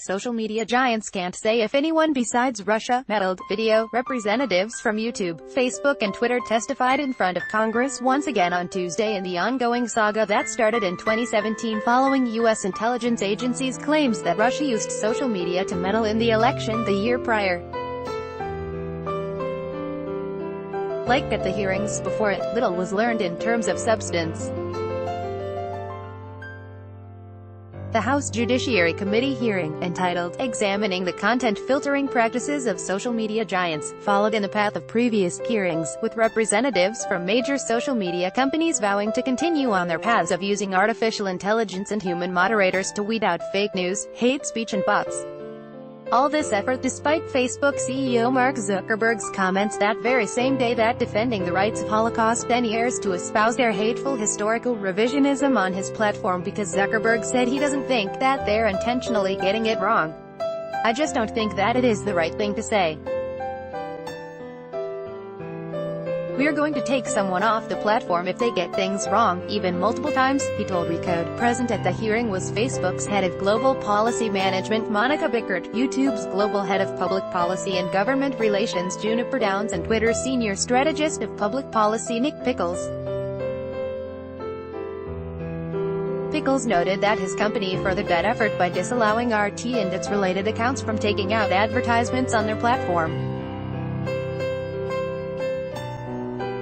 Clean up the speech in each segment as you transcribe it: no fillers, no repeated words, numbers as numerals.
social media giants can't say if anyone besides Russia. Meddled video. Representatives from YouTube, Facebook and Twitter testified in front of Congress once again on Tuesday in the ongoing saga that started in 2017 following U.S. intelligence agencies' claims that Russia used social media to meddle in the election the year prior. Like at the hearings before it, little was learned in terms of substance. The House Judiciary Committee hearing, entitled "Examining the Content Filtering Practices of Social Media Giants," followed in the path of previous hearings, with representatives from major social media companies vowing to continue on their paths of using artificial intelligence and human moderators to weed out fake news, hate speech and bots. All this effort despite Facebook CEO Mark Zuckerberg's comments that very same day that defending the rights of Holocaust deniers to espouse their hateful historical revisionism on his platform because Zuckerberg said he doesn't think that they're intentionally getting it wrong. "I just don't think that it is the right thing to say. We're going to take someone off the platform if they get things wrong, even multiple times," he told Recode. Present at the hearing was Facebook's head of global policy management Monica Bickert, YouTube's global head of public policy and government relations Juniper Downs, and Twitter's senior strategist of public policy Nick Pickles. Pickles noted that his company furthered that effort by disallowing RT and its related accounts from taking out advertisements on their platform.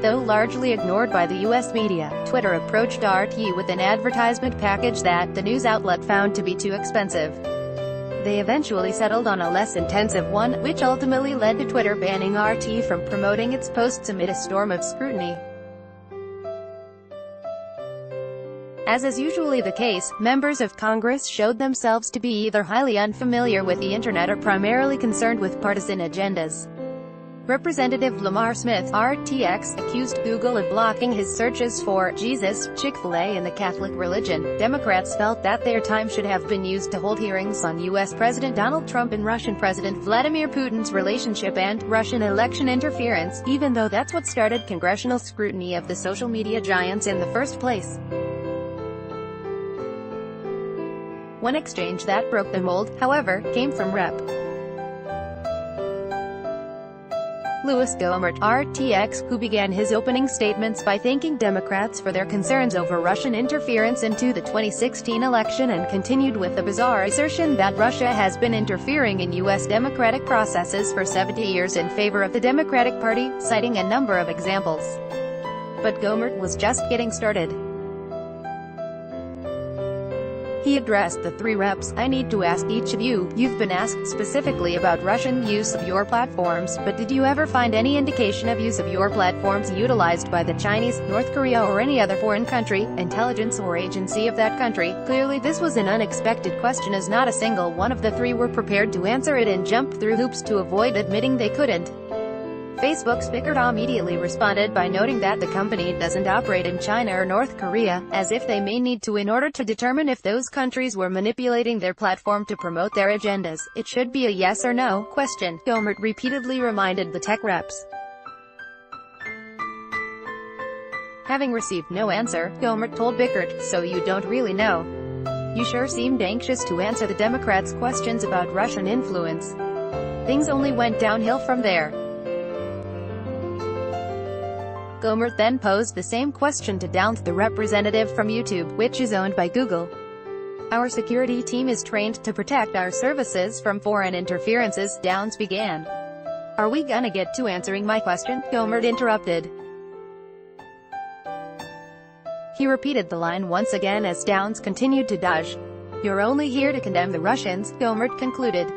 Though largely ignored by the U.S. media, Twitter approached RT with an advertisement package that the news outlet found to be too expensive. They eventually settled on a less intensive one, which ultimately led to Twitter banning RT from promoting its posts amid a storm of scrutiny. As is usually the case, members of Congress showed themselves to be either highly unfamiliar with the Internet or primarily concerned with partisan agendas. Representative Lamar Smith, RTX, accused Google of blocking his searches for Jesus, Chick-fil-A and the Catholic religion. Democrats felt that their time should have been used to hold hearings on U.S. President Donald Trump and Russian President Vladimir Putin's relationship and Russian election interference, even though that's what started congressional scrutiny of the social media giants in the first place. One exchange that broke the mold, however, came from Rep. Louis Gohmert, RTX, who began his opening statements by thanking Democrats for their concerns over Russian interference into the 2016 election and continued with the bizarre assertion that Russia has been interfering in U.S. democratic processes for 70 years in favor of the Democratic Party, citing a number of examples. But Gohmert was just getting started. He addressed the three reps. "I need to ask each of you, you've been asked specifically about Russian use of your platforms, but did you ever find any indication of use of your platforms utilized by the Chinese, North Korea or any other foreign country, intelligence or agency of that country?" Clearly this was an unexpected question, as not a single one of the three were prepared to answer it and jumped through hoops to avoid admitting they couldn't. Facebook's Bickert immediately responded by noting that the company doesn't operate in China or North Korea, as if they may need to in order to determine if those countries were manipulating their platform to promote their agendas. "It should be a yes or no question," Gohmert repeatedly reminded the tech reps. Having received no answer, Gohmert told Bickert, "So you don't really know? You sure seemed anxious to answer the Democrats' questions about Russian influence. Things only went downhill from there." Gohmert then posed the same question to Downs, the representative from YouTube, which is owned by Google. "Our security team is trained to protect our services from foreign interferences," Downs began. "Are we gonna get to answering my question?" Gohmert interrupted. He repeated the line once again as Downs continued to dodge. "You're only here to condemn the Russians," Gohmert concluded.